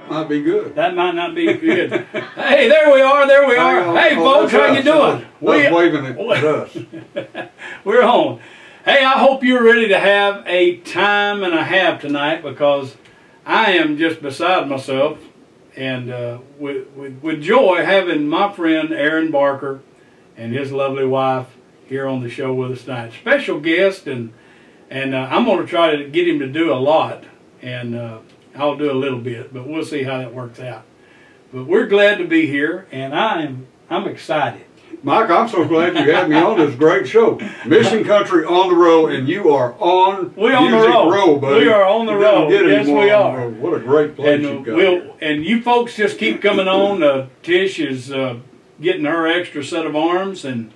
might be good. That might not be good. Hey, there we are. There we are. Hey, folks, how you doing? We're waving at us. We're on. Hey, I hope you're ready to have a time and a half tonight, because I am just beside myself, and with joy having my friend Aaron Barker and his lovely wife here on the show with us tonight. Special guest, and I'm going to try to get him to do a lot, and I'll do a little bit, but we'll see how that works out. But we're glad to be here, and I'm excited. Mike, I'm so glad you had me on this great show. Mission Country on the road, and you are on We're on the road, buddy. We are on the road. Yes, we are. What a great place you've got. And you folks just keep coming on. Tish is getting her extra set of arms, and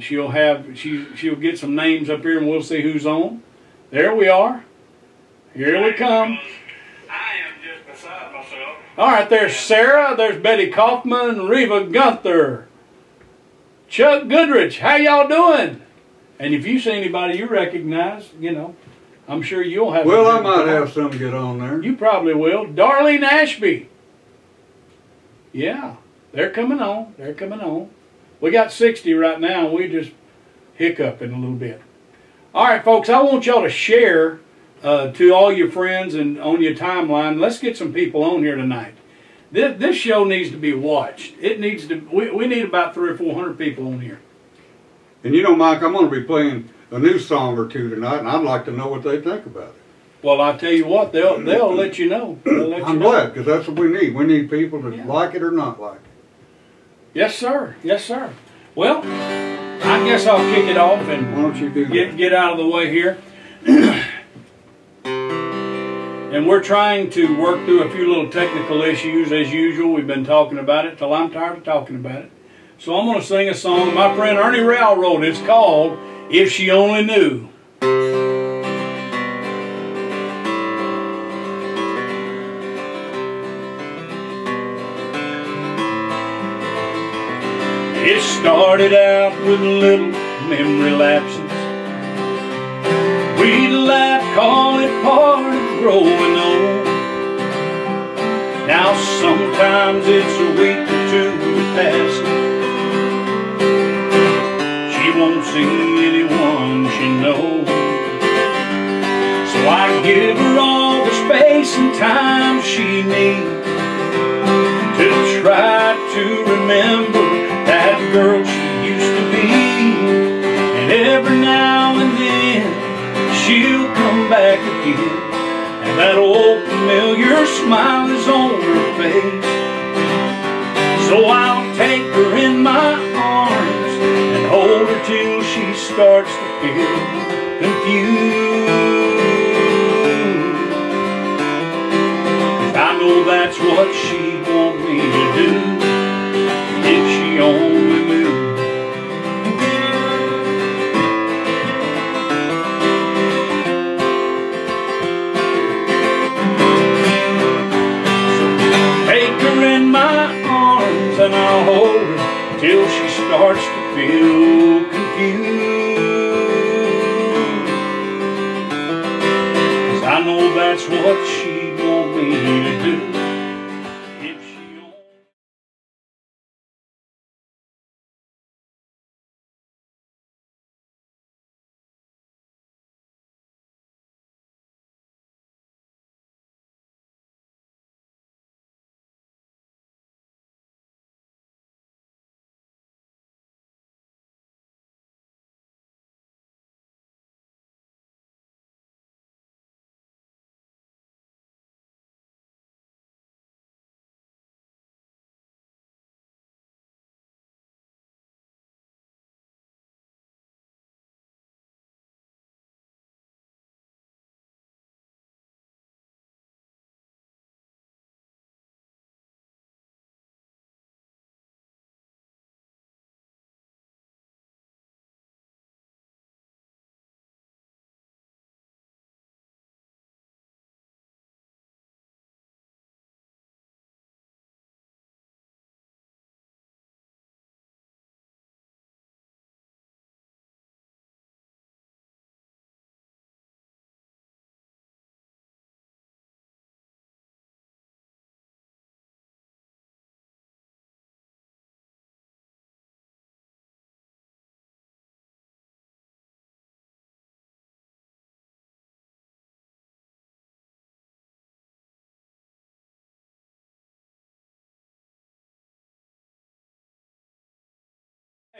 she'll get some names up here, and we'll see who's on. There we are. Here we come. I am just beside myself. All right, there's Sarah, there's Betty Kaufman, Reva Gunther, Chuck Goodrich. How y'all doing? And if you see anybody you recognize, you know, I'm sure you'll have. Well, I might have some get on there. You probably will. Darlene Ashby. Yeah, they're coming on. They're coming on. We got 60 right now. We just hiccuping a little bit. All right, folks, I want y'all to share to all your friends and on your timeline. Let's get some people on here tonight. This show needs to be watched. It needs to. We need about 300 or 400 people on here. And you know, Mike, I'm going to be playing a new song or two tonight, and I'd like to know what they think about it. Well, I tell you what, they'll let you know. I'm glad, because that's what we need. We need people to like it or not like it. Yes, sir. Yes, sir. Well, I guess I'll kick it off and why don't you do get out of the way here. And we're trying to work through a few little technical issues as usual. We've been talking about it till I'm tired of talking about it. So I'm going to sing a song my friend Ernie Rowell wrote. It's called If She Only Knew. It started out with little memory lapses. We'd laugh, call it part of growing old. Now sometimes it's a week or two past. She won't see anyone she knows. So I give her all the space and time she needs to try to remember that girl she used to be. And every now and then she'll come back again, and that old familiar smile is on her face. So I'll take her in my arms and hold her till she starts to feel confused. 'Cause I know that's what she'd want me to do, if she only knew. And I'll hold her till she starts to feel confused. 'Cause I know that's what she'd want me to do.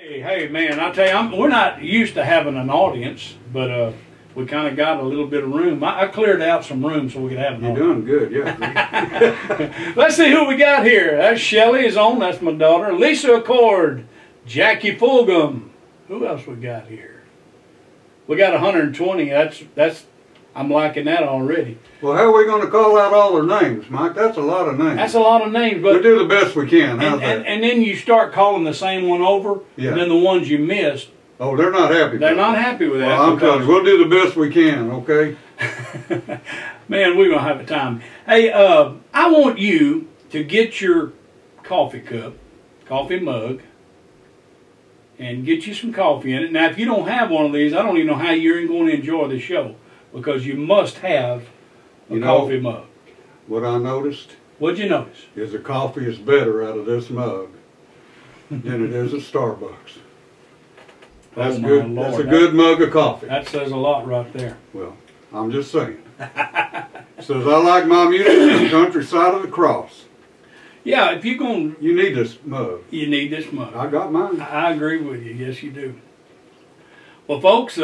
Hey, man, I tell you, we're not used to having an audience, but we kind of got a little bit of room. I cleared out some room so we could have an You're audience. doing good, yeah. Let's see who we got here. That's Shelly is on. That's my daughter. Lisa Accord, Jackie Fulgham. Who else we got here? We got 120. That's. I'm liking that already. Well, how are we going to call out all their names, Mike? That's a lot of names. That's a lot of names, but we do the best we can. How's that? And then you start calling the same one over, Yeah. and then the ones you missed. Oh, they're not happy. They're not happy with that. Well, I'm telling you, we'll do the best we can, okay? Man, we're going to have a time. Hey, I want you to get your coffee cup, coffee mug, and get you some coffee in it. Now, if you don't have one of these, I don't even know how you're going to enjoy the show, because you must have a coffee mug. What I noticed What'd you notice? is the coffee is better out of this mug than it is at Starbucks. That's Oh, my good. Lord. That's a good mug of coffee. That says a lot right there. Well, I'm just saying. Says I like my music on the countryside of the cross. Yeah, if you're going You need this mug. you need this mug. I got mine. I agree with you. Yes, you do. Well, folks,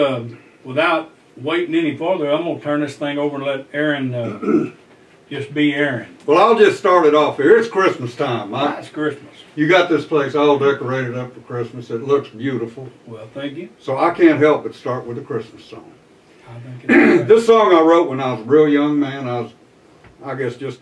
without waiting any further, I'm going to turn this thing over and let Aaron just be Aaron. Well, I'll just start it off here. It's Christmas time, Mike. It's Christmas. You got this place all decorated up for Christmas. It looks beautiful. Well, thank you. So I can't help but start with a Christmas song. I think it's This song I wrote when I was a real young man. I guess just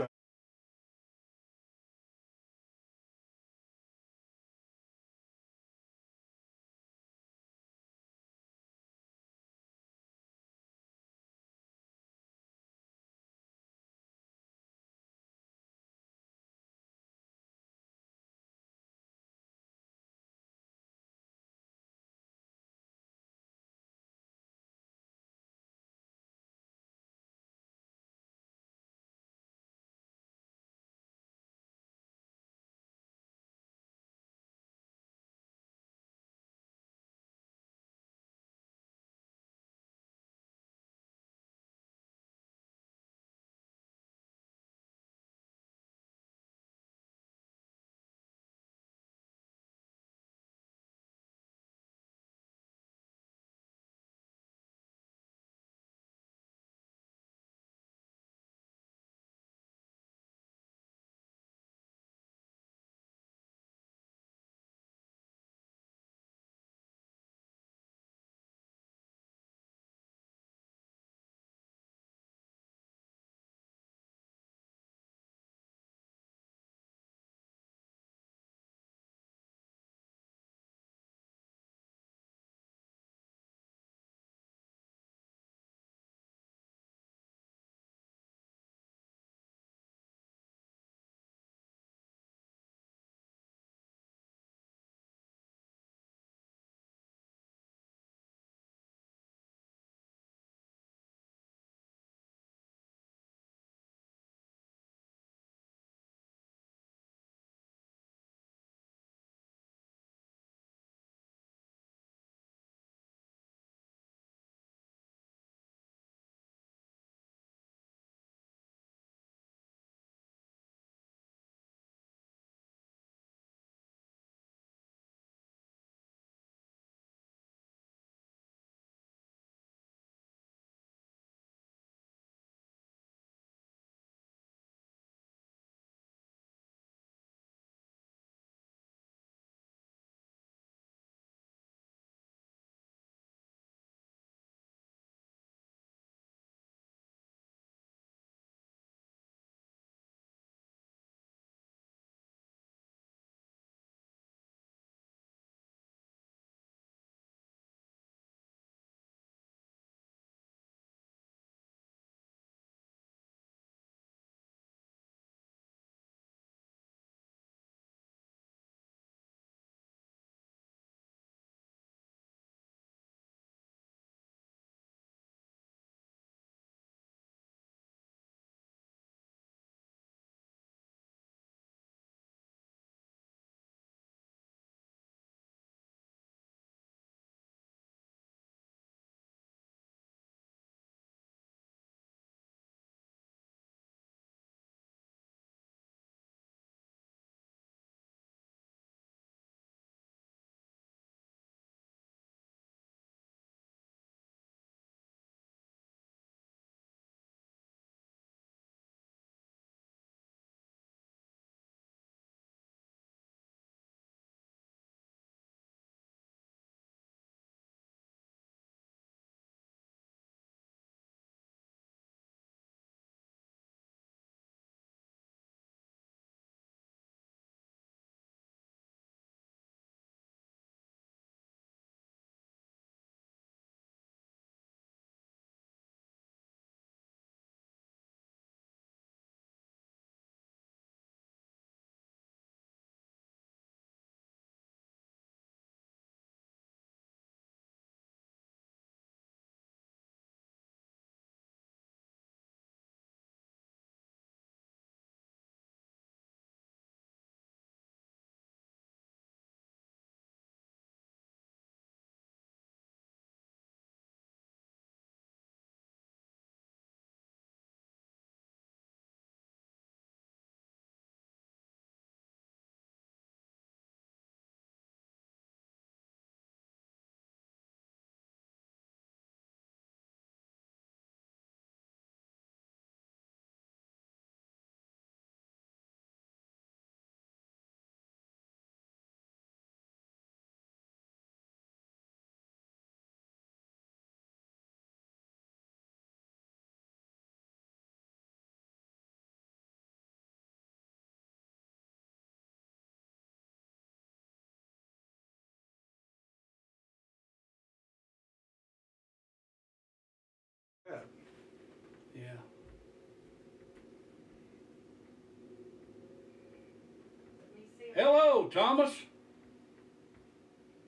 Thomas?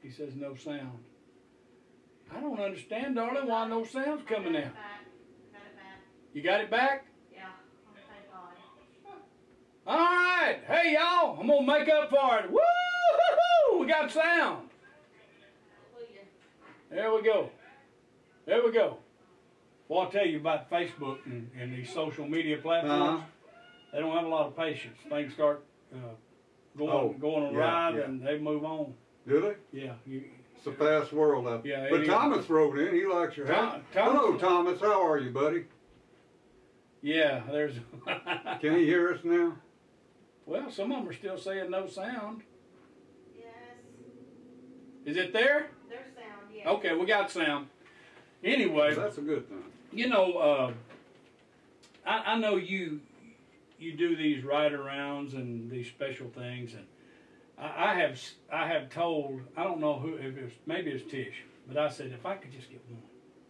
He says no sound. I don't understand, darling, why no sound's coming out. Got it back. You got it back? Yeah. Oh, thank God. All right. Hey, y'all. I'm going to make up for it. Woo-hoo-hoo! We got sound. Hallelujah. There we go. There we go. Well, I'll tell you about Facebook and these social media platforms. They don't have a lot of patience. Things start going awry, and they move on. Do they? Yeah. It's a fast world out there. But Thomas wrote in. He likes your hat. Hello, Thomas. How are you, buddy? Yeah, there's... Can he hear us now? Well, some of them are still saying no sound. Yes. Is it there? There's sound, yes. Okay, we got sound. Anyway, that's a good thing. You know, I know you do these ride-arounds and these special things, and I have told, I don't know who, if it's, maybe it's Tish, but I said if I could just get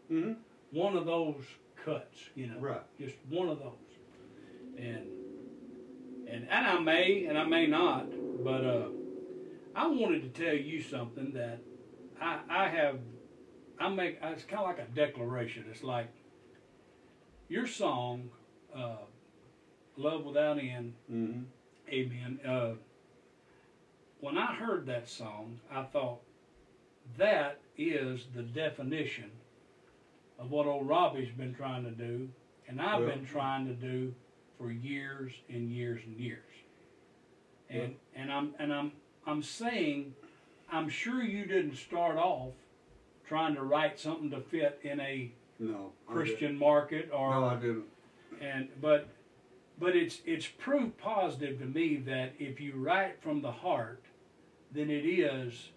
one, one of those cuts, you know, right, just one of those, and I may not, but I wanted to tell you something that it's kind of like a declaration. It's like your song, Love Without End, Amen. When I heard that song, I thought, that is the definition of what old Robbie's been trying to do, and I've been trying to do for years and years and years. And I'm saying, I'm sure you didn't start off trying to write something to fit in a Christian market, or no, I didn't. But it's proof positive to me that if you write from the heart, then it is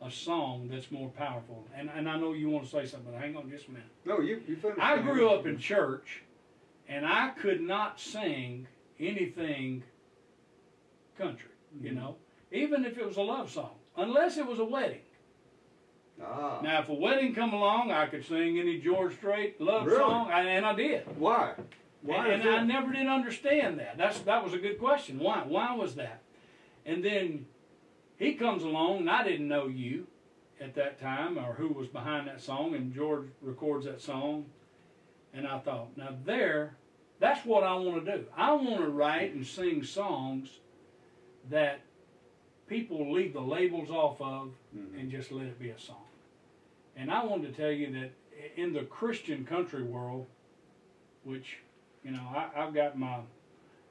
a song that's more powerful. And I know you want to say something, but hang on just a minute. No, you finish. I grew up in church, and I could not sing anything country, you know, even if it was a love song, unless it was a wedding. Now, if a wedding come along, I could sing any George Strait love song, and I did. Why? And I never did understand that. That was a good question. Why? Why was that? And then he comes along, and I didn't know you at that time, or who was behind that song, and George records that song, and I thought, now that's what I want to do. I want to write and sing songs that people leave the labels off of and just let it be a song. And I wanted to tell you that in the Christian country world, which, you know, I've got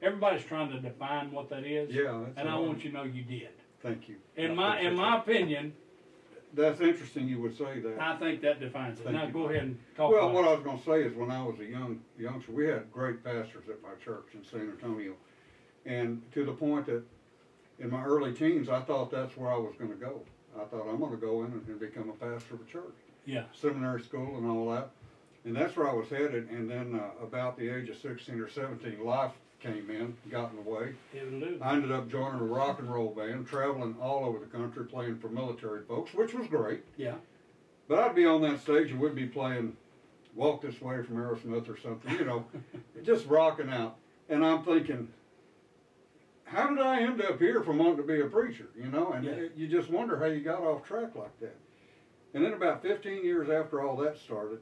everybody's trying to define what that is. Yeah, that's and I want you to know you did. Thank you. In my opinion, that's interesting you would say that. I think that defines it. Now go ahead and talk about it. Well, what I was going to say is when I was a youngster, we had great pastors at my church in San Antonio. And to the point that in my early teens, I thought that's where I was going to go. I thought I'm going to go in and become a pastor of a church. Yeah. Seminary school and all that. And that's where I was headed. And then about the age of 16 or 17, life came in, got in the way. I ended up joining a rock and roll band, traveling all over the country, playing for military folks, which was great. Yeah. But I'd be on that stage and we'd be playing Walk This Way from Aerosmith or something, you know, just rocking out. And I'm thinking, how did I end up here from wanting to be a preacher, you know? And you just wonder how you got off track like that. And then about 15 years after all that started,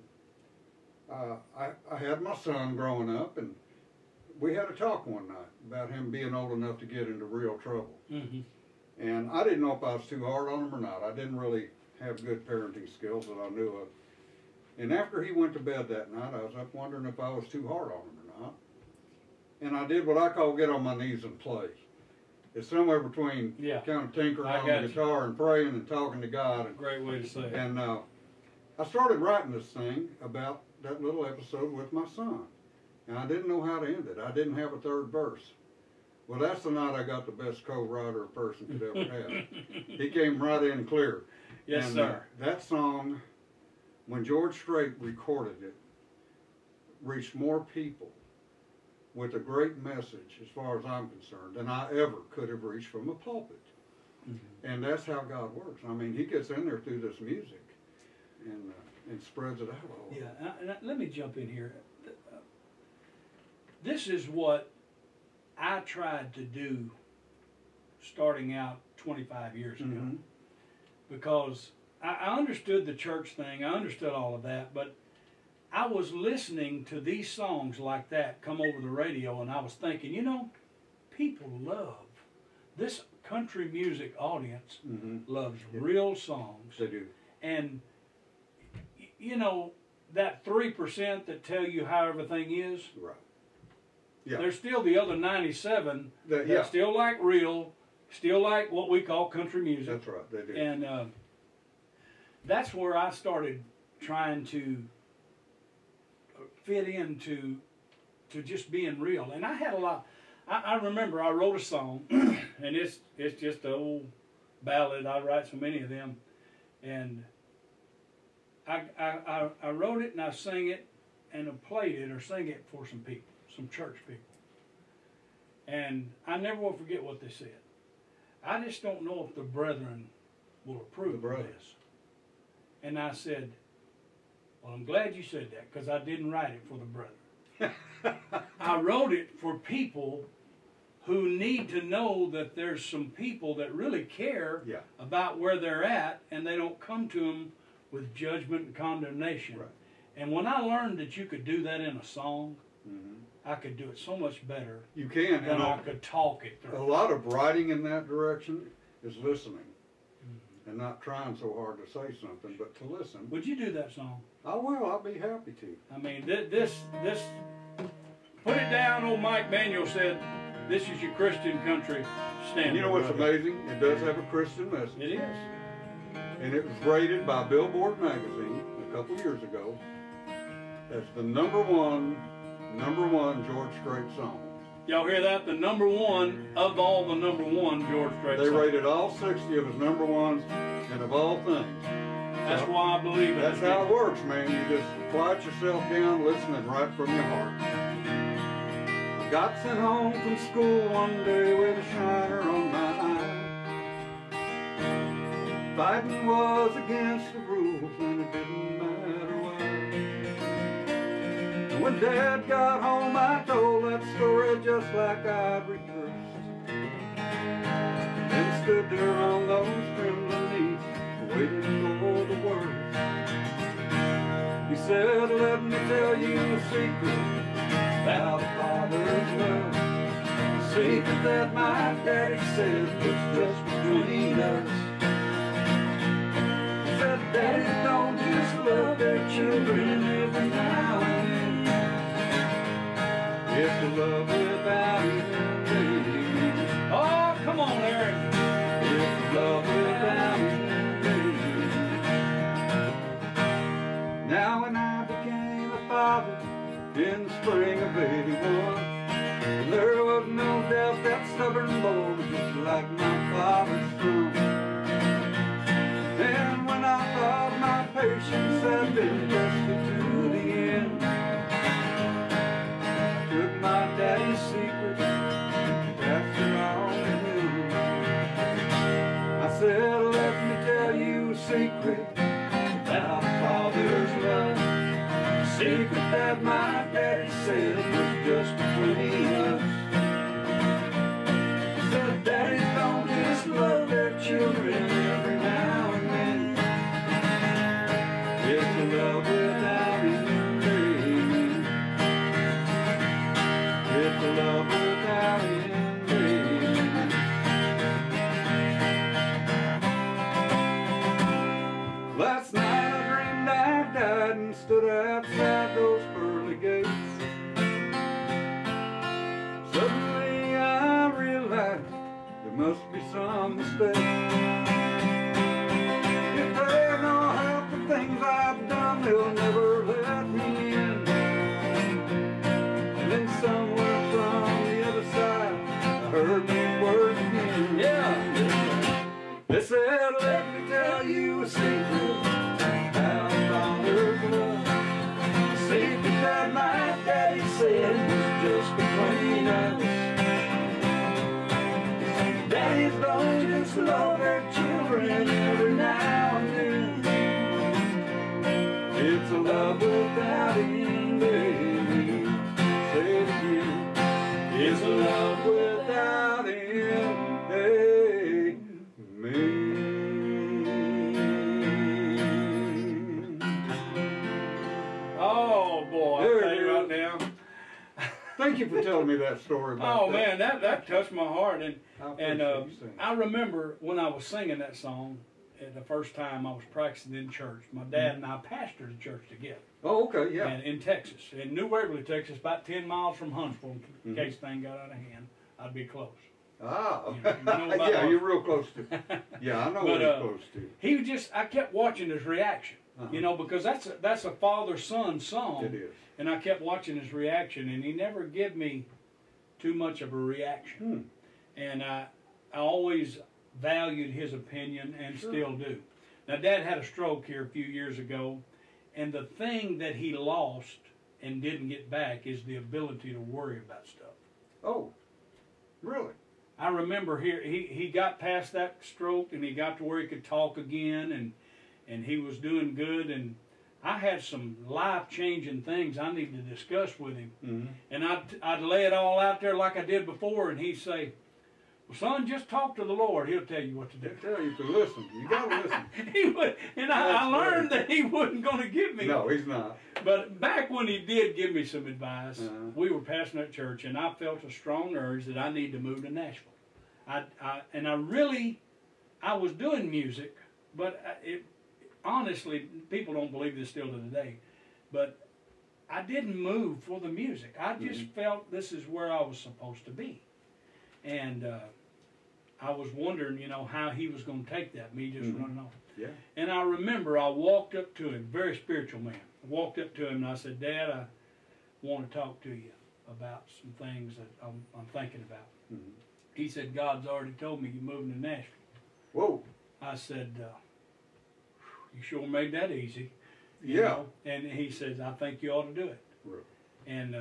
I had my son growing up, and we had a talk one night about him being old enough to get into real trouble. And I didn't know if I was too hard on him or not. I didn't really have good parenting skills that I knew of. And after he went to bed that night, I was up wondering if I was too hard on him or not. And I did what I call get on my knees and play. It's somewhere between kind of tinkering on the guitar and praying and talking to God. And, great way to say it. And I started writing this thing about that little episode with my son. And I didn't know how to end it. I didn't have a third verse. Well, that's the night I got the best co-writer a person could ever have. He came right in clear. Yes, and, sir. That song, when George Strait recorded it, reached more people with a great message, as far as I'm concerned, than I ever could have reached from a pulpit. And that's how God works. I mean, he gets in there through this music and spreads it out all over. Yeah, and let me jump in here. This is what I tried to do starting out 25 years ago. Mhm. Because I understood the church thing, I understood all of that, but I was listening to these songs like that come over the radio, and I was thinking, you know, people love this country music audience Mhm. loves real songs. They do. And you know, that 3% that tell you how everything is, Right. Yeah. there's still the other 97 that Yeah. still like real, still like what we call country music. That's right. They do. And that's where I started trying to fit into just being real. And I had a lot. I remember I wrote a song, and it's just an old ballad. I write so many of them, and I wrote it and I sang it and I played it or sang it for some people, some church people. And I never will forget what they said. I just don't know if the brethren will approve of this. And I said, well, I'm glad you said that, because I didn't write it for the brethren. I wrote it for people who need to know that there's some people that really care Yeah. about where they're at, and they don't come to them with judgment and condemnation. Right. And when I learned that you could do that in a song, Mhm. I could do it so much better You can. than And I could talk it a through. lot of writing in that direction is listening. And not trying so hard to say something, but to listen. Would you do that song? I will. I'll be happy to. I mean, this, put it down. Old Mike Manuel said, "This is your Christian country standard." And you know what's brother. amazing? It does have a Christian message. It is. And it was rated by Billboard magazine a couple years ago as the number one George Strait song. Y'all hear that? The number one of all the number one George Strait They songs. rated all 60 of his number ones, and of all things. That's why I believe it. That's how it works, man. You just quiet yourself down, listening right from your heart. I got sent home from school one day with a shiner on my eye. Fighting was against the rules, and it didn't matter what. And when Dad got home, I told that story just like I'd rehearsed. Then stood there on those trembling knees, waiting for the words. He said, let me tell you a secret about a father's love. A secret that my daddy said was just between us. He said, daddies don't just love their children every now and then. It's a love without even baby. Oh, come on, Eric. It's a love without even baby. Now when I became a father in the spring of '81, there was no doubt that stubborn boy was just like my father's son. And when I thought my patience had been tested to the end, I took my daddy's secret, passed it on to him. I said, let me tell you a secret about a father's love. A secret that my daddy said was just between us. He said, daddies don't just love their children every now and then. It's a love without end, baby. It's a love without end, baby. Last night I dreamed I died and stood outside those pearly gates. Suddenly I realized there must be some mistake. If they know half the things I've done, they'll never let me in. And then somewhere from the other side, I heard these words again. Yeah. They said, let me tell you a secret about father's love. A secret that my daddy said was just between us. Daddies don't just love Thank you for telling me that story about Oh man, that touched my heart, and I appreciate you saying I remember when I was singing that song, the first time I was practicing in church. My dad and I pastored a church together. Oh, okay, yeah. And in Texas, in New Waverly, Texas, about 10 miles from Huntsville. In case things got out of hand, I'd be close. Ah, You know about yeah, our- you're real close to. Yeah, I know But, what you're close to. He was just, I kept watching his reaction, Uh-huh. you know, because that's a father-son song. It is. And I kept watching his reaction, and he never gave me too much of a reaction. And I always valued his opinion and Sure. still do. Now, Dad had a stroke here a few years ago, and the thing that he lost and didn't get back is the ability to worry about stuff. Oh, really? I remember here he got past that stroke, and he got to where he could talk again, and he was doing good, and I had some life-changing things I needed to discuss with him. Mm-hmm. And I'd lay it all out there like I did before, and he'd say, "Well, son, just talk to the Lord. He'll tell you what to do." They tell you to listen. You gotta listen. He would, and I learned that he wasn't going to give me. No, he's not. But back when he did give me some advice, Uh-huh. we were pastoring at church, and I felt a strong urge that I need to move to Nashville. I was doing music, but honestly, people don't believe this still to today, but I didn't move for the music. I just felt this is where I was supposed to be. And I was wondering, you know, how he was going to take that, me just running off. Yeah. And I remember I walked up to him, very spiritual man. I walked up to him and I said, "Dad, I want to talk to you about some things that I'm thinking about." Mm-hmm. He said, "God's already told me you're moving to Nashville." Whoa. I said, "You sure made that easy." Yeah. know? And he says, "I think you ought to do it." Really? And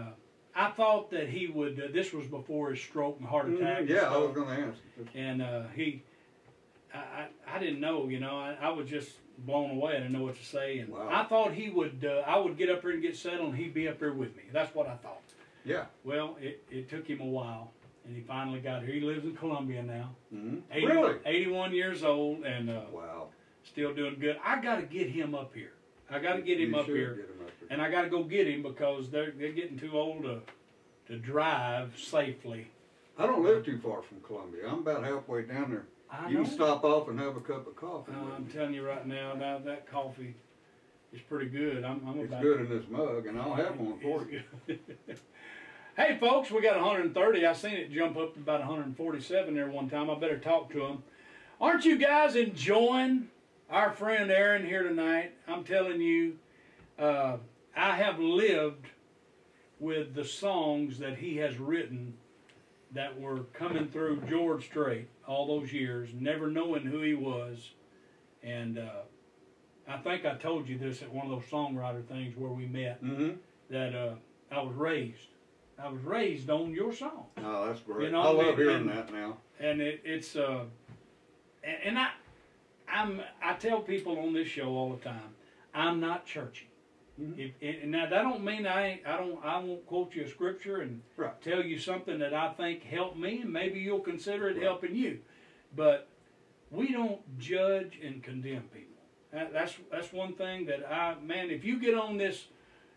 I thought that he would, this was before his stroke and heart attack. Yeah, and I was stuff. going to ask. And I didn't know, you know, I was just blown away. I didn't know what to say. And Wow. I thought he would, I would get up here and get settled and he'd be up here with me. That's what I thought. Yeah. Well, it took him a while and he finally got here. He lives in Columbia now. Mm-hmm. Really? 81 years old and Wow. still doing good. I got to get him up here. I got to get him You up should here. get him up here. And I got to go get him because they're getting too old to drive safely. I don't live too far from Columbia. I'm about halfway down there. I You know. can stop off and have a cup of coffee. I'm telling you right now, that coffee is pretty good. I'm It's about good in this mug, and I'll have one for you. Hey folks, we got 130. I seen it jump up to about 147 there one time. I better talk to them. Aren't you guys enjoying our friend Aaron here tonight? I'm telling you, I have lived with the songs that he has written that were coming through George Strait all those years, never knowing who he was. And I think I told you this at one of those songwriter things where we met, Mm-hmm. that I was raised. I was raised on your song. Oh, that's great. You know, I love hearing and- that now. And it's and I tell people on this show all the time, I'm not churchy. Mm-hmm. Now that don't mean I won't quote you a scripture and Right. tell you something that I think helped me, and maybe you'll consider it helping you. But we don't judge and condemn people. That's one thing that if you get on this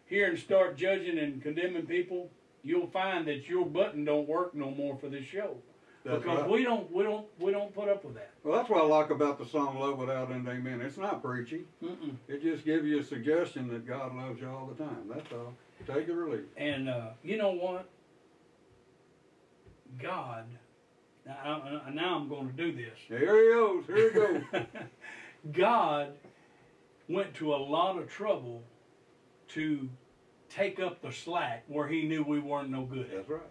here and start judging and condemning people, you'll find that your button don't work no more for this show. That's Because right. we don't put up with that. Well, that's what I like about the song "Love Without End." Amen. It's not preachy. Mm-mm. It just gives you a suggestion that God loves you all the time. That's all. Take it or leave it. And you know what? God, now I'm going to do this. Here he goes. Here he goes. God went to a lot of trouble to take up the slack where he knew we weren't no good at. That's right.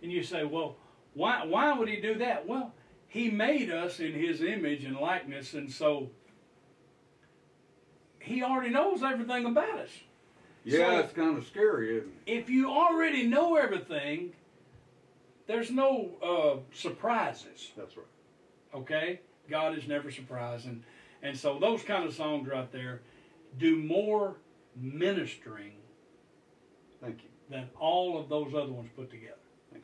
And you say, well, why would he do that? Well, he made us in his image and likeness, and so he already knows everything about us. Yeah, So- it's kind of scary, isn't it? If you already know everything, there's no surprises. That's right. Okay? God is never surprising. And so those kind of songs right there do more ministering Thank you. than all of those other ones put together.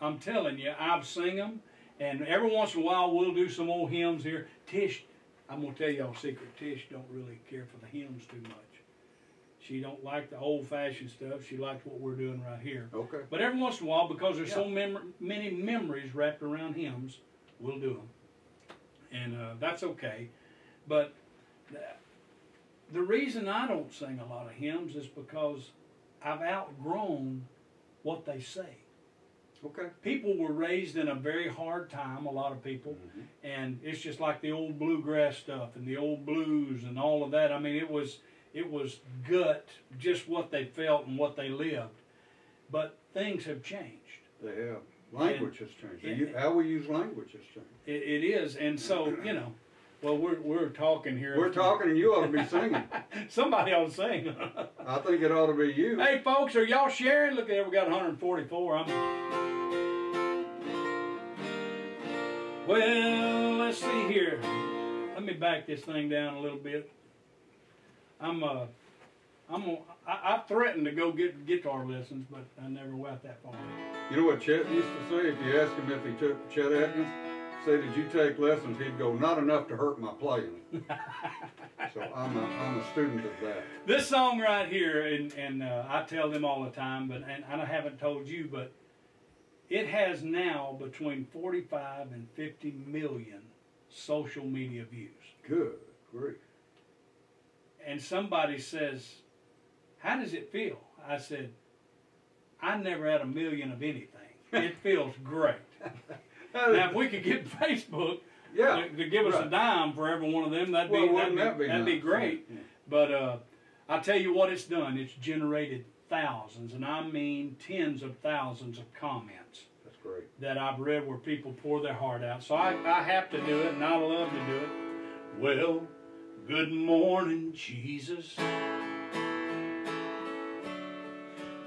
I'm telling you, I've sing them, and every once in a while we'll do some old hymns here. Tish, I'm going to tell y'all a secret. Tish don't really care for the hymns too much. She don't like the old-fashioned stuff. She likes what we're doing right here. Okay. But every once in a while, because there's so many memories wrapped around hymns, we'll do them. And that's okay. But the reason I don't sing a lot of hymns is because I've outgrown what they say. Okay. People were raised in a very hard time, a lot of people, and it's just like the old bluegrass stuff and the old blues and all of that. I mean, it was gut, just what they felt and what they lived. But things have changed. They have. Language has changed. How we use language has changed. It is, and so, you know, well, we're talking here. We're talking and you ought to be singing. Somebody ought to sing. I think it ought to be you. Hey, folks, are y'all sharing? Look at it, we got 144. Well, let's see here. Let me back this thing down a little bit. I threatened to go get guitar lessons, but I never went that far. You know what Chet used to say? If you ask him if he took Chet Atkins, say, did you take lessons? He'd go, not enough to hurt my playing. So I'm a student of that. This song right here, and I tell them all the time, but and I haven't told you, but it has now between 45 and 50 million social media views. Good grief. And somebody says, how does it feel? I said, I never had a million of anything. It feels great. Now, if we could get Facebook to give us a dime for every one of them, that'd be great. Yeah. But I tell you what it's done. It's generated thousands, and I mean tens of thousands of comments. That's great. That I've read where people pour their heart out. So I have to do it, and I love to do it. Well, good morning, Jesus.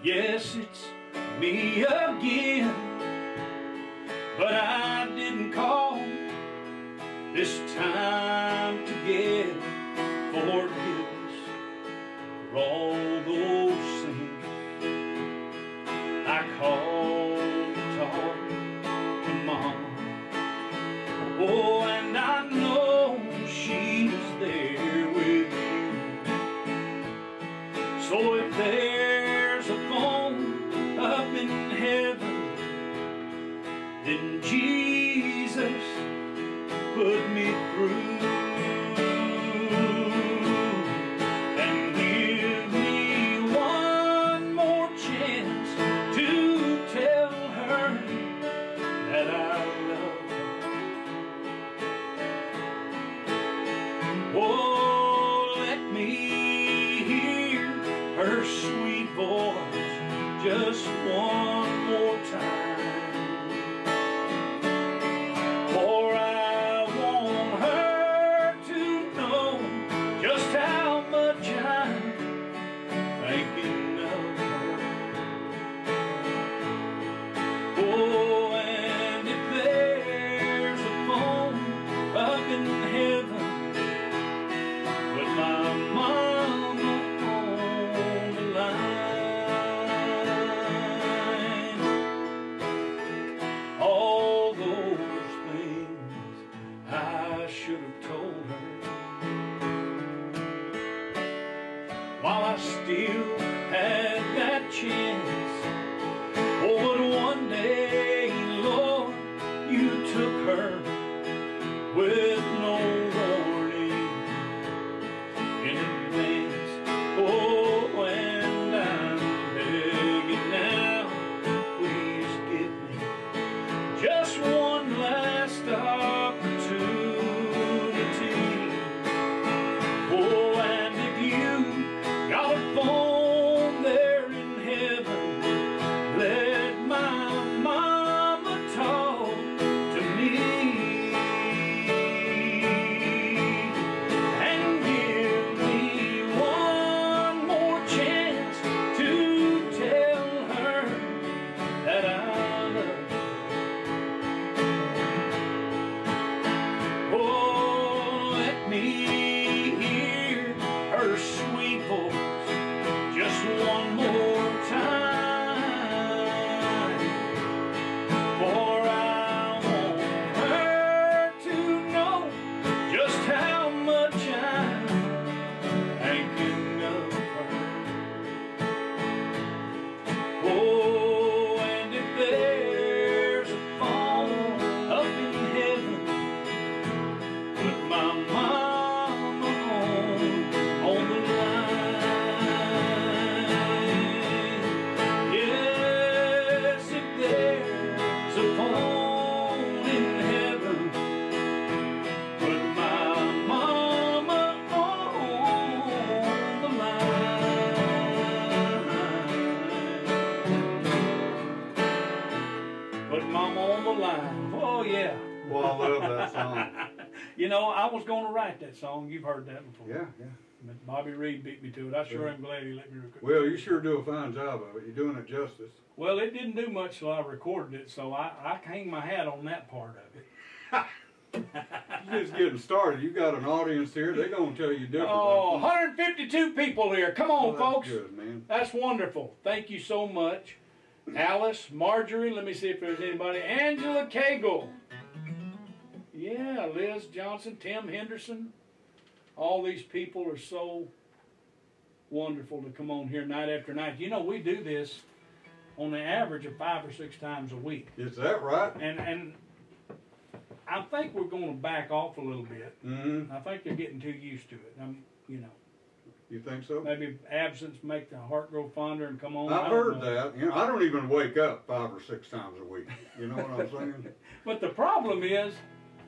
Yes, it's me again. But I didn't call this time to get forgiveness for all those sins. I called to talk to Mom. Oh, and I know she's there with you. So if there's a phone up in heaven, then Jesus put me through and give me one more chance to tell her that I love her. Oh, let me hear her sweet voice just one more time. yeah. Well, I love that song. You know, I was going to write that song. You've heard that before. Yeah, yeah. But Bobby Reed beat me to it. I sure am glad he let me record. Well, you sure do a fine job of it. You're doing it justice. Well, it didn't do much till I recorded it, so I hang my hat on that part of it. You're just getting started. You got an audience here. They're going to tell you different. Oh, 152 people here. Come on, Well, folks. that's good, man. That's wonderful. Thank you so much. Alice, Marjorie, let me see if there's anybody. Angela Cagle. Yeah, Liz Johnson, Tim Henderson. All these people are so wonderful to come on here night after night. You know, we do this on the average of 5 or 6 times a week. Is that right? And I think we're going to back off a little bit. Mm-hmm. I think they're getting too used to it. You know. You think so? Maybe absence make the heart grow fonder and come on. I've heard that. You know, I don't even wake up 5 or 6 times a week. You know what I'm saying? But the problem is,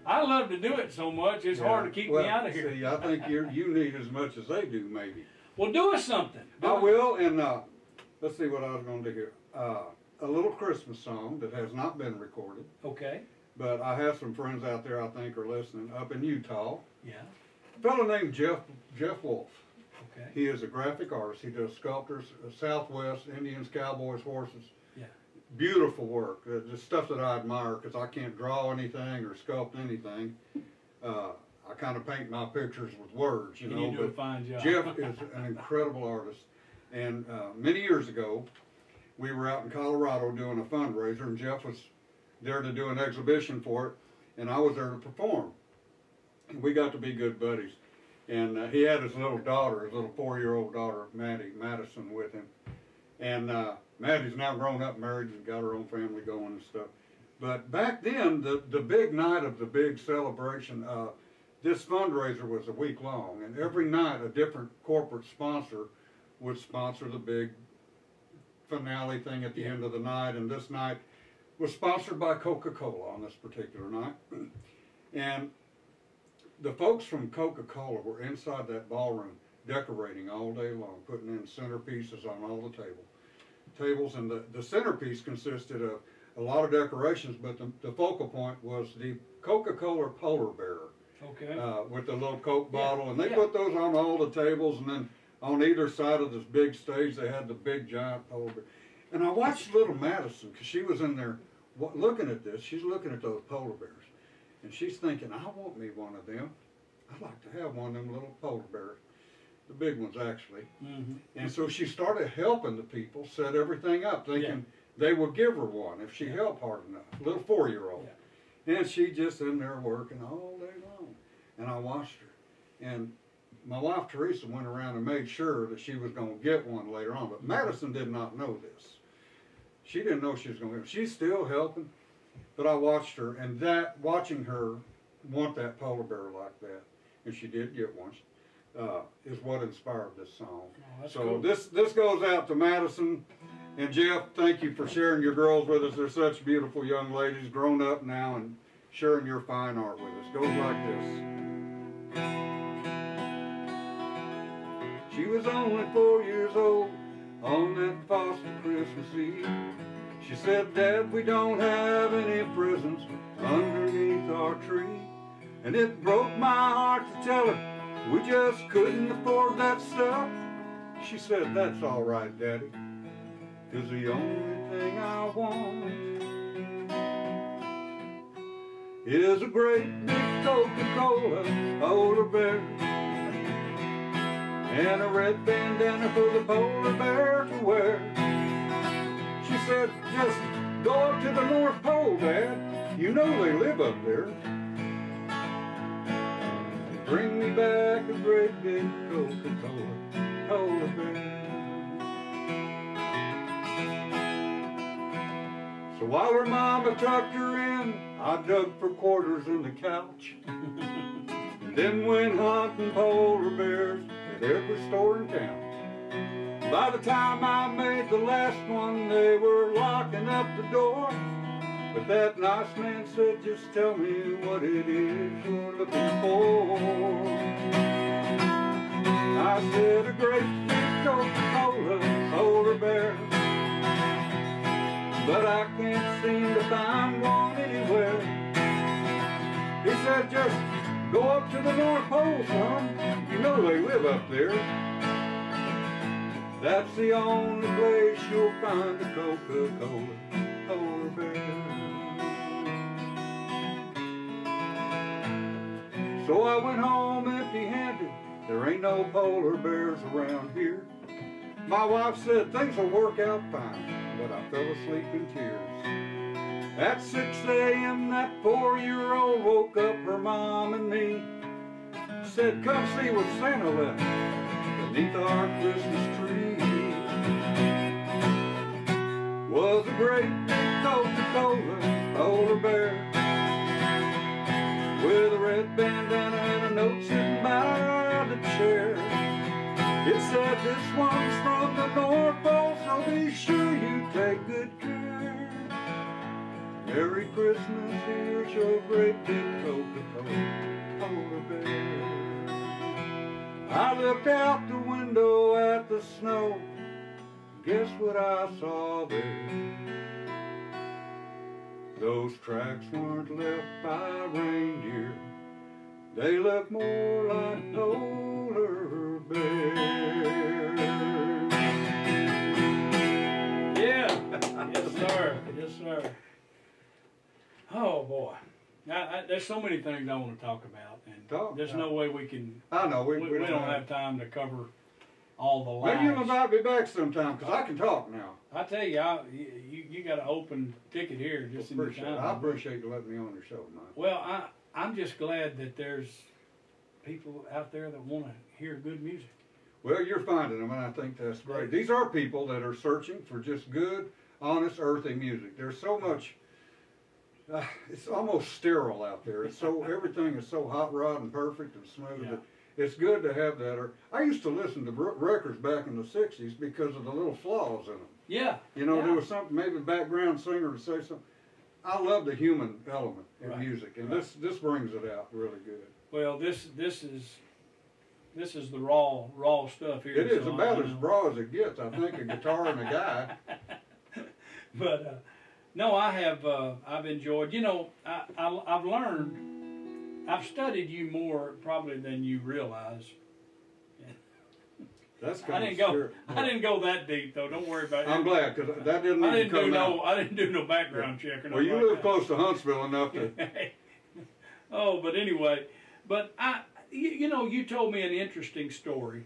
I love to do it so much, it's hard to keep me out of here. See, I think you need as much as they do, maybe. Well, do us something. I will, and let's see what I was going to do here. A little Christmas song that has not been recorded, Okay. but I have some friends out there I think are listening up in Utah. Yeah. A fellow named Jeff Wolf. Okay. He is a graphic artist. He does sculptures, Southwest, Indians, cowboys, horses. Yeah. Beautiful work. Just stuff that I admire because I can't draw anything or sculpt anything. I kind of paint my pictures with words, you know. You do a fine job. Jeff is an incredible artist. And many years ago, we were out in Colorado doing a fundraiser, and Jeff was there to do an exhibition for it, and I was there to perform. And we got to be good buddies. And he had his little daughter, his little 4-year-old daughter, Madison, with him. And Maddie's now grown up, married, and got her own family going and stuff. But back then, the big night of the big celebration, this fundraiser was a week long, and every night a different corporate sponsor would sponsor the big finale thing at the end of the night. And this night was sponsored by Coca-Cola on this particular night. And the folks from Coca-Cola were inside that ballroom decorating all day long, putting in centerpieces on all the tables. And the centerpiece consisted of a lot of decorations, but the focal point was the Coca-Cola polar bear. Okay. With the little Coke bottle. And they Yeah. put those on all the tables, and then on either side of this big stage, they had the big giant polar bear. And I watched little Madison, because she was in there looking at this. She's looking at those polar bears. And she's thinking, I want me one of them. I'd like to have one of them little polar bears. The big ones, actually. Mm-hmm. And so she started helping the people set everything up, thinking they would give her one if she helped hard enough. Little 4-year-old. Yeah. And she just in there working all day long. And I watched her. And my wife, Teresa, went around and made sure that she was going to get one later on. But Madison did not know this. She didn't know she was going to get one. She's still helping. But I watched her, and watching her want that polar bear like that, and she did get one, is what inspired this song. Oh, that's so cool. this goes out to Madison and Jeff. Thank you for sharing your girls with us. They're such beautiful young ladies, grown up now, and sharing your fine art with us. Goes like this. She was only 4 years old on that Foster Christmas Eve. She said, Dad, we don't have any presents underneath our tree. And it broke my heart to tell her we just couldn't afford that stuff. She said, that's all right, Daddy, 'cause the only thing I want is a great big Coca-Cola polar bear and a red bandana for the polar bear to wear. She said, just go up to the North Pole, Dad. You know they live up there. Bring me back a great big Coca-Cola polar bear. So while her mama tucked her in, I dug for quarters in the couch. And then went hunting polar bears at every store in town. By the time I made the last one, they were locking up the door. But that nice man said, just tell me what it is you're looking for. I said, a great big Coca-Cola polar bear, but I can't seem to find one anywhere. said, just go up to the North Pole, son. You know they live up there. That's the only place you'll find a Coca-Cola polar bear. So I went home empty-handed. There ain't no polar bears around here. My wife said things will work out fine, but I fell asleep in tears. At 6 a.m. that 4-year-old woke up her mom and me. Said, come see what Santa left beneath our Christmas tree. Was a great big Coca-Cola polar bear with a red bandana and a note sitting by the chair. It said, this one's from the North Pole, so be sure you take good care. Merry Christmas, here's your great big Coca-Cola polar bear. I looked out the window at the snow. Guess what I saw there? Those tracks weren't left by reindeer. They look more like polar bears. Yeah, yes sir, yes sir. Oh boy, there's so many things I want to talk about, and there's no way we can. I know we don't have time to cover all the lives. Maybe you'll invite me back sometime, because I can talk now. I tell you, you got an open ticket here just in the time. I appreciate you letting me on your show, Mike. Well, I'm just glad that there's people out there that want to hear good music. Well, you're finding them, and I think that's great. These are people that are searching for just good, honest, earthy music. There's so much. It's almost sterile out there. It's so everything is so hot rod and perfect and smooth. Yeah. It's good to have that. I used to listen to records back in the '60s because of the little flaws in them. Yeah. You know, there was something, maybe a background singer to say something. I love the human element in music, and this brings it out really good. Well, this is the raw stuff here. It is about as raw as it gets. I think a guitar and a guy. But no, I've enjoyed. You know, I've learned. I've studied you more probably than you realize. That's I didn't go that deep though. Don't worry about it. I'm glad, because that didn't even come out. I didn't do no background check or nothing. Well, you live close to Huntsville enough to. Oh, but anyway, you know, you told me an interesting story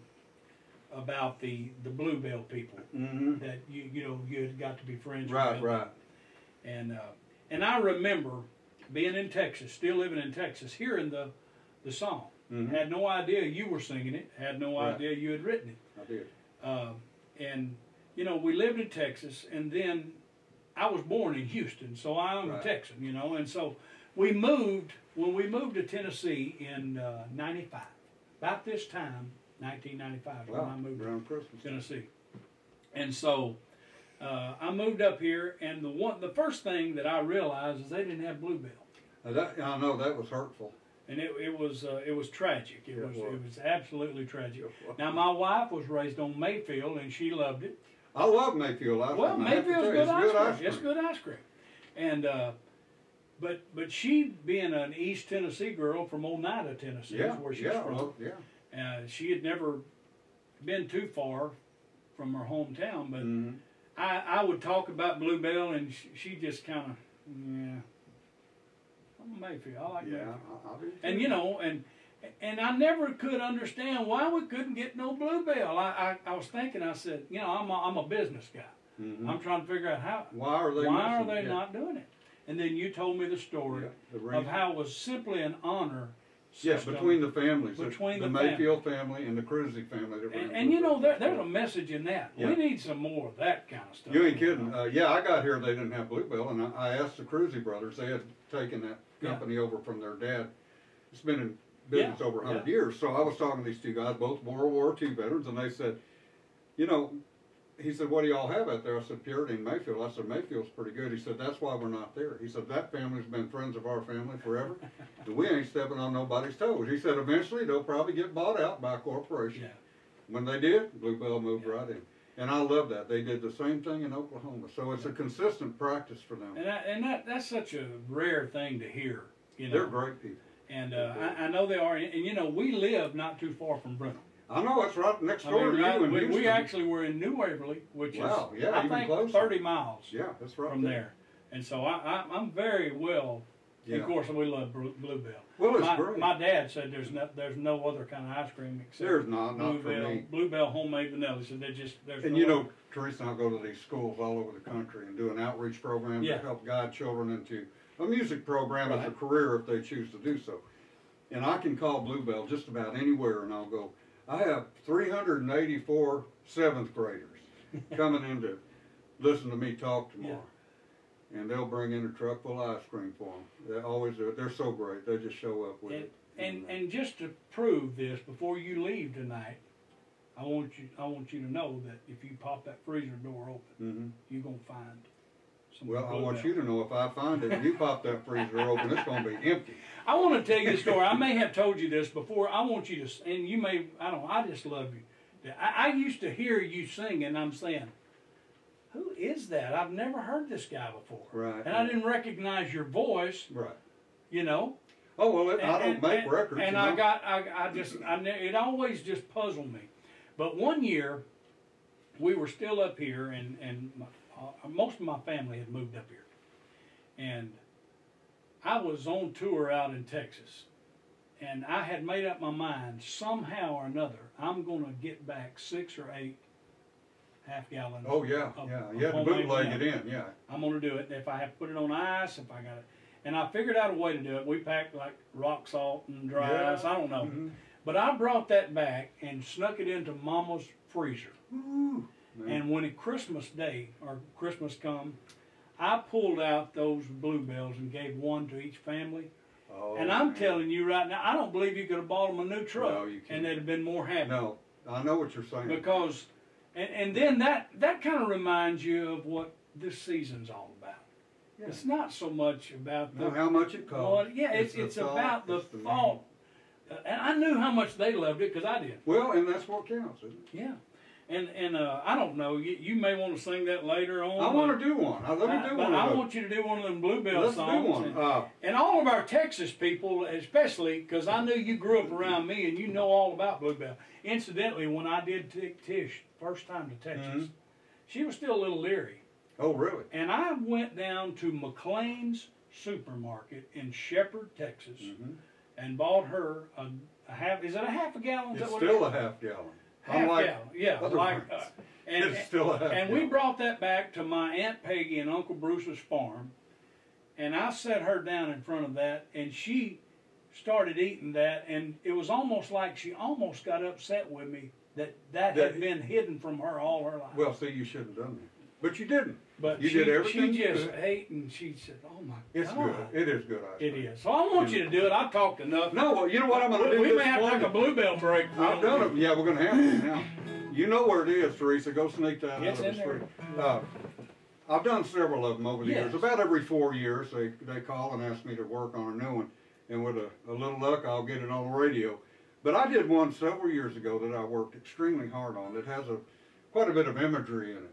about the Bluebell people that you had got to be friends with. Right. And I remember being in Texas, still living in Texas, hearing the song. Had no idea you were singing it. Had no idea you had written it. I did. And you know, we lived in Texas, and then I was born in Houston, so I'm a Texan. You know, and so we moved when we moved to Tennessee in '95. About this time, 1995, when I moved around Christmas. to Tennessee. And so I moved up here, and the first thing that I realized is they didn't have Bluebell. I know that was hurtful. And it was tragic. It was absolutely tragic. Now my wife was raised on Mayfield, and she loved it. I love Mayfield ice cream. Well, Mayfield's good ice cream. It's good ice cream. And but she, being an East Tennessee girl from Oneida, Tennessee, is where she's from. Well, she had never been too far from her hometown, but I would talk about Bluebell, and she just kind of, I'm Mayfield. I like Mayfield. I do too. And you know, and I never could understand why we couldn't get no Bluebell. I was thinking, I said, you know, I'm a business guy. I'm trying to figure out why are they not doing it? And then you told me the story of how it was simply an honor system. Between the families. Between the Mayfield family and the Cruzy family. And you know, there's a message in that. Yeah. We need some more of that kind of stuff. You ain't kidding. I got here, they didn't have Bluebell, and I asked the Cruzy brothers. They had taken that company over from their dad. It's been in business over 100 years. So I was talking to these two guys, both World War II veterans, and they said, you know, he said, what do y'all have out there? I said, Purity and Mayfield. I said, Mayfield's pretty good. He said, that's why we're not there. He said, that family's been friends of our family forever, and we ain't stepping on nobody's toes. He said, eventually they'll probably get bought out by a corporation. Yeah. When they did, Bluebell moved right in. And I love that. They did the same thing in Oklahoma. So it's a consistent practice for them. And that's such a rare thing to hear. You know? They're great people. And I know they are. And you know, we live not too far from Brenham. I know, it's right next I door mean, to you in we Houston. actually were in New Waverly, which Wow, is, yeah, I even think, closer. 30 miles Yeah, that's right from there. And so I'm very well. Yeah. Of course, we love Bluebell. Well, it's great. My dad said there's no other kind of ice cream except There's not for Bluebell. me. Bluebell homemade vanilla. He said there's. And no you other. know, Teresa and I go to these schools all over the country and do an outreach program Yeah. to help guide children into a music program as a Right. career if they choose to do so. And I can call Bluebell just about anywhere and I'll go, I have 384 seventh graders coming in to listen to me talk tomorrow. Yeah. And they'll bring in a truck full of ice cream for them. They always do it. They're so great. They just show up with it. And just to prove this, before you leave tonight, I want you to know that if you pop that freezer door open, you're gonna find some. Well, I want Bluebell. you to know if I find it and you pop that freezer open, it's going to be empty. I want to tell you a story. I may have told you this before. I want you to, and you may, I don't know, I just love you. I used to hear you sing, and I'm saying, who is that? I've never heard this guy before. Right. And I didn't recognize your voice. Right. You know. Oh, well, I don't make records. And you know? it always just puzzled me. But one year, we were still up here, and most of my family had moved up here. And I was on tour out in Texas, and I had made up my mind, somehow or another, I'm going to get back 6 or 8 half gallons. Oh, yeah, you had to bootleg it in, yeah. I'm going to do it. If I have to put it on ice, if I got it. And I figured out a way to do it. We packed like rock salt and dry ice, I don't know. But I brought that back and snuck it into Mama's freezer. Ooh, and when it Christmas Day, or Christmas come, I pulled out those Bluebells and gave one to each family. Oh, and I'm telling you right now, I don't believe you could have bought them a new truck, No, you can't. and they'd have been more happy. No, I know what you're saying. Because, and then that kind of reminds you of what this season's all about. Yeah. It's not so much about how much it costs. Well, yeah, it's about the thought. And I knew how much they loved it because I did. Well, and that's what counts, isn't it? Yeah. And I don't know. You may want to sing that later on. I want to do one. Let me do one. I want you to do one of them Bluebell songs. Let's do one. And all of our Texas people, especially, because I knew you grew up around me and you know all about Bluebell. Incidentally, when I did take Tish first time to Texas, she was still a little leery. Oh, really? And I went down to McLean's supermarket in Shepherd, Texas, and bought her a half. Is it a half a gallon? It's still a half gallon. Half gallon, yeah. It's still a half and gallon. we brought that back to my Aunt Peggy and Uncle Bruce's farm, and I set her down in front of that, and she started eating that, and it was almost like she almost got upset with me that had been hidden from her all her life. Well, see, you shouldn't have done that. But you didn't. But you did everything she you just could. ate, and she said, "Oh my It's God, good. It is good ice cream. It is." So I want you to do it. I've talked enough. No, well, you know what I'm going to do? We this may have to take a Bluebell break. I've done it. Yeah, we're going to have to now. You know where it is, Teresa. Go sneak that It's out of in the street. there. I've done several of them over the Yes. years. About every 4 years, they call and ask me to work on a new one. And with a little luck, I'll get it on the radio. But I did one several years ago that I worked extremely hard on. It has quite a bit of imagery in it.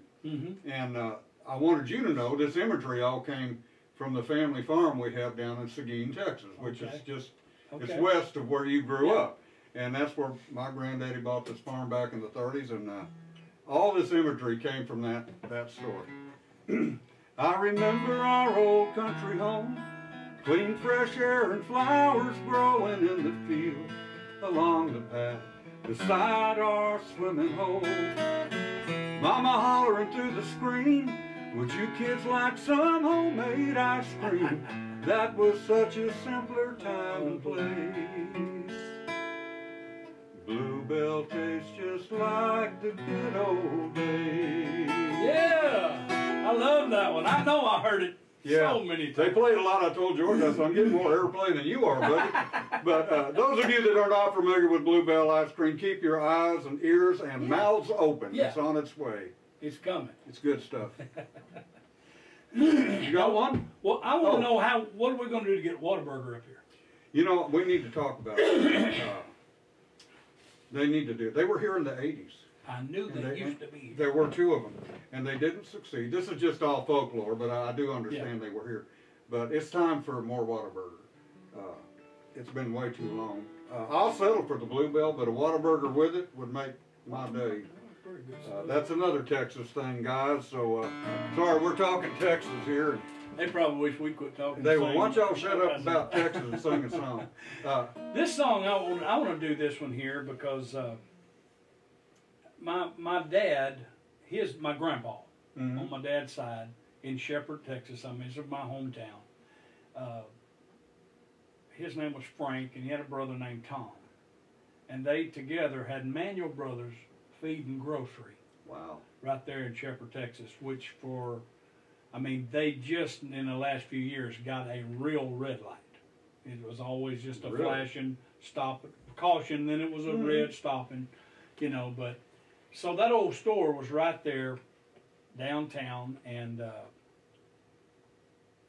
And I wanted you to know this imagery all came from the family farm we have down in Seguin, Texas, which is just, it's west of where you grew up. And that's where my granddaddy bought this farm back in the 30s. And all this imagery came from that story. I remember our old country home, clean fresh air and flowers growing in the field, along the path beside our swimming hole. Mama hollering through the screen, would you kids like some homemade ice cream? That was such a simpler time and place. Bluebell tastes just like the good old days. Yeah, I love that one. I know I heard it so many times. They played a lot. I told George that, so I'm getting more airplay than you are, buddy. But those of you that are not familiar with Bluebell ice cream, keep your eyes and ears and mouths open. Yeah. It's on its way. It's coming. It's good stuff. You got one? Well, I want to know what are we going to do to get Whataburger up here? You know, we need to talk about it. They need to do it. They were here in the 80s. I knew they used to be here. There were 2 of them, and they didn't succeed. This is just all folklore, but I do understand they were here. But it's time for more Whataburger. it's been way too long. I'll settle for the Bluebell, but a Whataburger with it would make my day. Pretty good. That's another Texas thing, guys. So sorry, we're talking Texas here. They probably wish we quit talking. They will. Why don't y'all shut up about Texas and sing a song? This song, I want to do this one here because my dad, my grandpa, on my dad's side in Shepherd, Texas. I mean, it's my hometown. His name was Frank, and he had a brother named Tom, and they together had Manuel Brothers Feed and Grocery. Wow. Right there in Shepherd, Texas, which they just in the last few years got a real red light. It was always just a flashing stop, caution, then it was a red stopping, but so that old store was right there downtown, and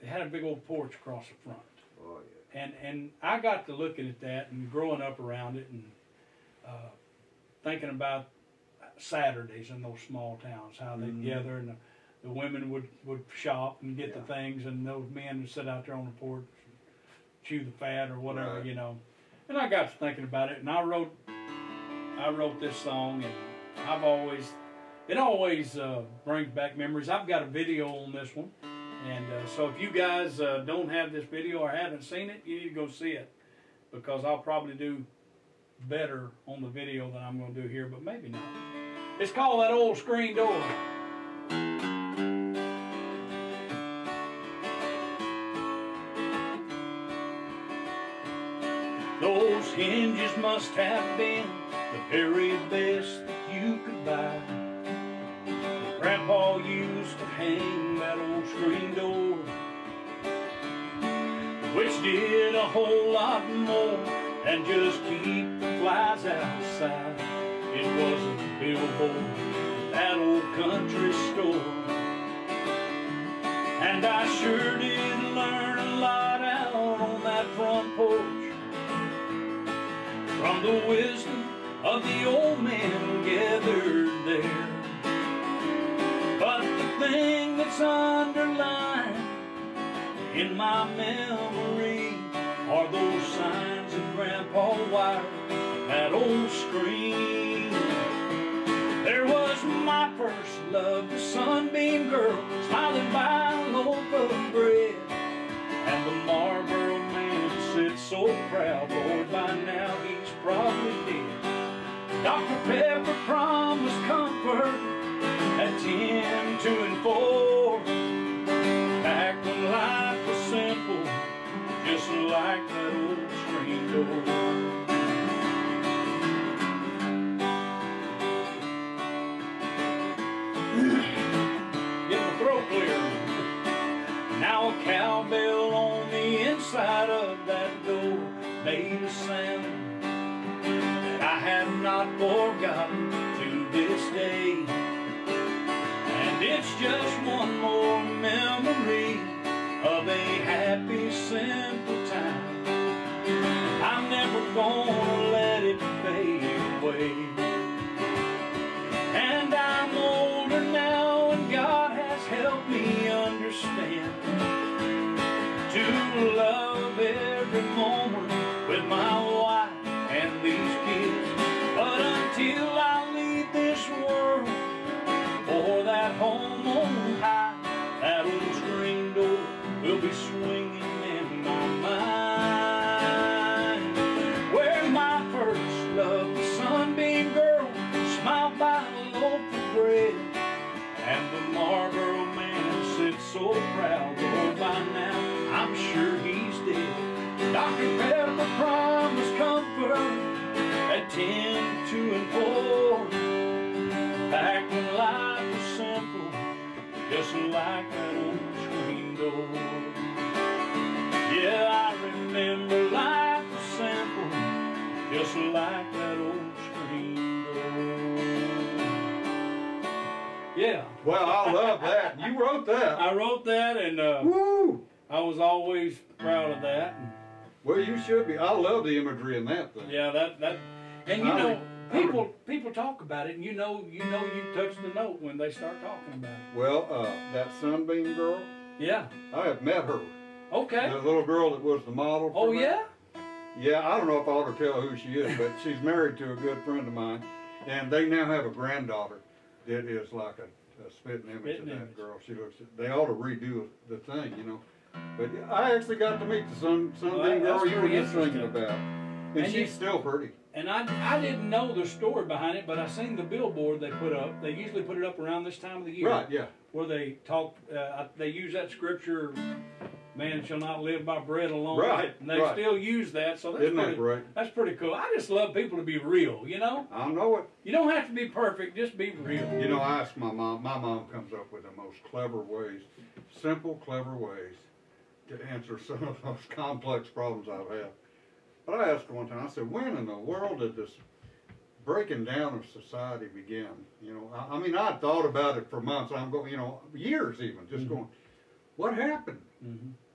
it had a big old porch across the front. Oh, yeah. And I got to looking at that and growing up around it and thinking about Saturdays in those small towns, how they'd gather and the women would shop and get the things, and those men would sit out there on the porch and chew the fat or whatever, And I got to thinking about it, and I wrote this song, and it always brings back memories. I've got a video on this one, and so if you guys don't have this video or haven't seen it, you need to go see it, because I'll probably do better on the video than I'm going to do here, but maybe not. It's called That Old Screen Door. Those hinges must have been the very best that you could buy. Grandpa used to hang that old screen door, which did a whole lot more than just keep the flies outside. It was a billboard, that old country store, and I sure did learn a lot out on that front porch, from the wisdom of the old men gathered there. But the thing that's underlined in my memory are those signs that Grandpa wired that old screen. There was my first love, the Sunbeam girl, smiling by a loaf of bread, and the Marlboro man said so proud, Lord, by now he's probably dead. Dr. Pepper promised comfort at 10, 2, and 4, back when life was simple, just like that old screen door. Get my throat clear. Now a cowbell on the inside of that door made a sound that I have not forgotten to this day. And it's just one more memory of a happy, simple time. I'm never gonna let it fade away. And I'm older now, and God has helped me understand to love every moment with my wife and these kids. But until I leave this world for that home on high, that old screen door will be swinging in my mind, where my first love, the Sunbeam girl, smiled by a loaf of bread, and the Marlboro man said so proud, Lord, by now I'm sure he's dead. Dr. Pepper promised comfort at 10, 2, and 4, back when life was simple, just like that old screen door. Yeah, I remember life was simple, just like that old screen door. Yeah. Well, I love that. You wrote that. I wrote that, and Woo! I was always proud of that. Well, you should be. I love the imagery in that thing. Yeah, that, and you know, people talk about it, and you know you touch the note when they start talking about it. Well, that Sunbeam girl, Yeah. I have met her. Okay. The little girl that was the model. For Oh me. yeah. Yeah, I don't know if I ought to tell who she is, but she's married to a good friend of mine, and they now have a granddaughter that is like a spitting image of that girl. She looks. They ought to redo the thing, you know. But I actually got to meet the Sunbeam girl you were just singing about, and she's still pretty. And I didn't know the story behind it, but I seen the billboard they put up. They usually put it up around this time of the year. Right, yeah. Where they talk, they use that scripture, man shall not live by bread alone. Right, and they still use that, so that's Isn't that great? That's pretty cool. I just love people to be real, you know? I know it. You don't have to be perfect, just be real. You know, I asked my mom comes up with the most clever ways, simple, clever ways to answer some of the most complex problems I've had. But I asked her one time, I said, when in the world did this breaking down of society begin? You know, I mean, I thought about it for months. I'm going, you know, years even, just going, what happened?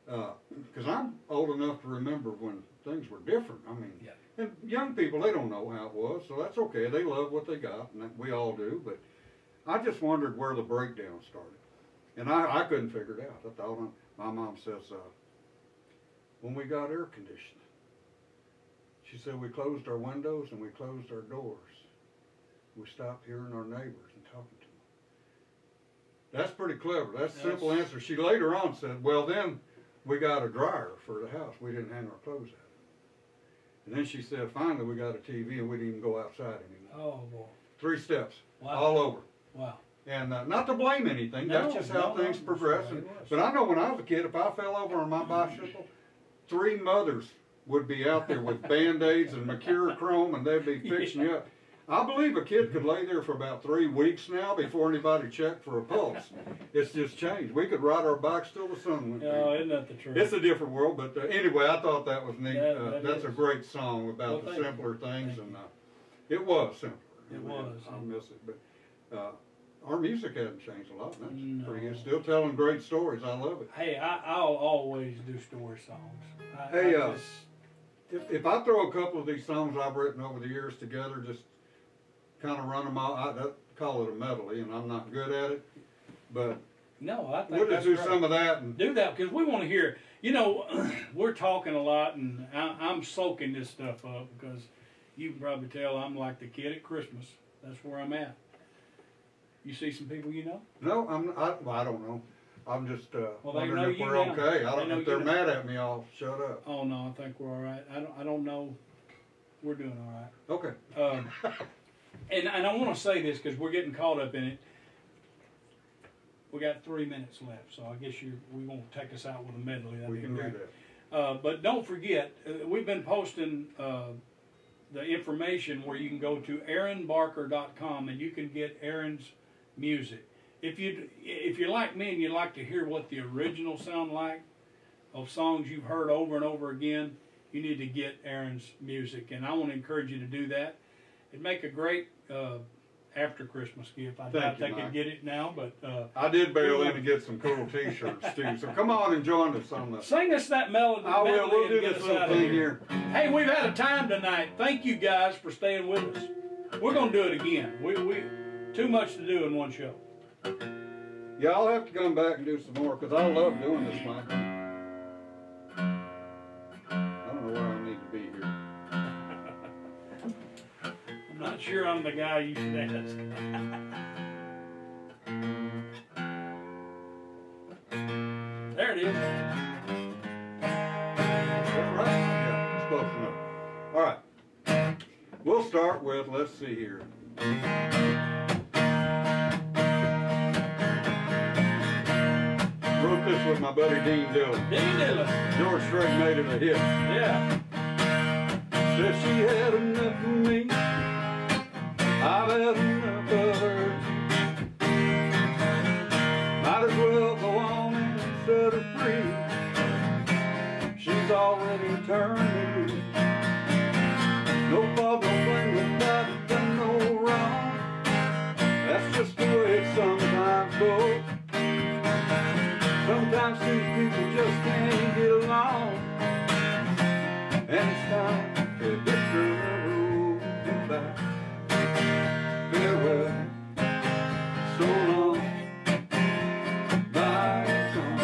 Because I'm old enough to remember when things were different. I mean, and young people, they don't know how it was, so that's okay. They love what they got, and we all do. But I just wondered where the breakdown started. And I couldn't figure it out. I thought, my mom says, when we got air conditioning. She said we closed our windows and we closed our doors. We stopped hearing our neighbors and talking to them. That's pretty clever. That's a simple answer. She later on said, well, then we got a dryer for the house. We didn't hang our clothes out. And then she said, finally, we got a TV and we didn't even go outside anymore. Oh, boy. 3 steps, wow. all over. Wow. And not to blame anything. That's just how things progress. But I know when I was a kid, if I fell over on my bicycle, 3 mothers would be out there with Band-Aids and Mercurochrome, and they'd be fixing you up. I believe a kid could lay there for about 3 weeks now before anybody checked for a pulse. It's just changed. We could ride our bikes till the sun went down. Oh, isn't that the truth? It's a different world, but anyway, I thought that was neat. That's a great song about well, the simpler things, and it was simpler. It was. I miss it, but our music hasn't changed a lot. That's pretty good. No. Still telling great stories. I love it. Hey, I'll always do story songs. Hey, if I throw a couple of these songs I've written over the years together, just kind of run them all, I call it a medley, and I'm not good at it, but no, I think we'll just do great. some of that. And do that, because we want to hear, you know, we're talking a lot, and I'm soaking this stuff up, because you can probably tell I'm like the kid at Christmas. That's where I'm at. You see some people you know? No, I don't know. I'm just wondering if we're now. okay. I don't know if they're now. mad at me. I'll shut up. Oh no, I think we're all right. I don't know. We're doing all right. Okay. And I want to say this because we're getting caught up in it. We got 3 minutes left, so I guess we won't take us out with a medley. We can do that. But don't forget, we've been posting the information where you can go to aaronbarker.com and you can get Aaron's music. If you're like me and you like to hear what the original sound like of songs you've heard over and over again, you need to get Aaron's music, and I want to encourage you to do that. It'd make a great after Christmas gift. I doubt they could get it now, but I did bail in to get some cool T-shirts too. So come on and join us on the. Sing us that melody. I will. We'll do this little thing here. Hey, we've had a time tonight. Thank you guys for staying with us. We're gonna do it again. We too much to do in one show. Yeah, I'll have to come back and do some more because I love doing this, Mike. I don't know where I need to be here. I'm not sure I'm the guy you should ask. There it is. That's right? Yeah, it's close enough. All right. We'll start with, let's see here. Wrote this with my buddy Dean Dillon. Dean Dillon. George Strait made it a hit. Yeah. Said she had enough of me. I've had enough of her. Might as well go on and set her free. She's already turned me. No fault, no blame, nobody done no wrong. That's just the way it sometimes goes. Sometimes two people just can't get along, and it's time to hit the road goodbye. Farewell, so long, bye, son,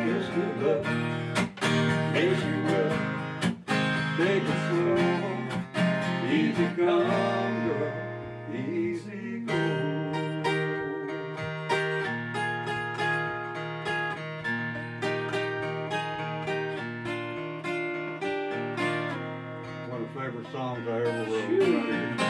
here's good luck. Yes, you will take it slow. songs I ever wrote. Shoot.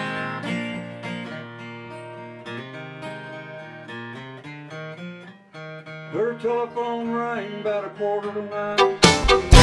Her telephone rang about 9:15.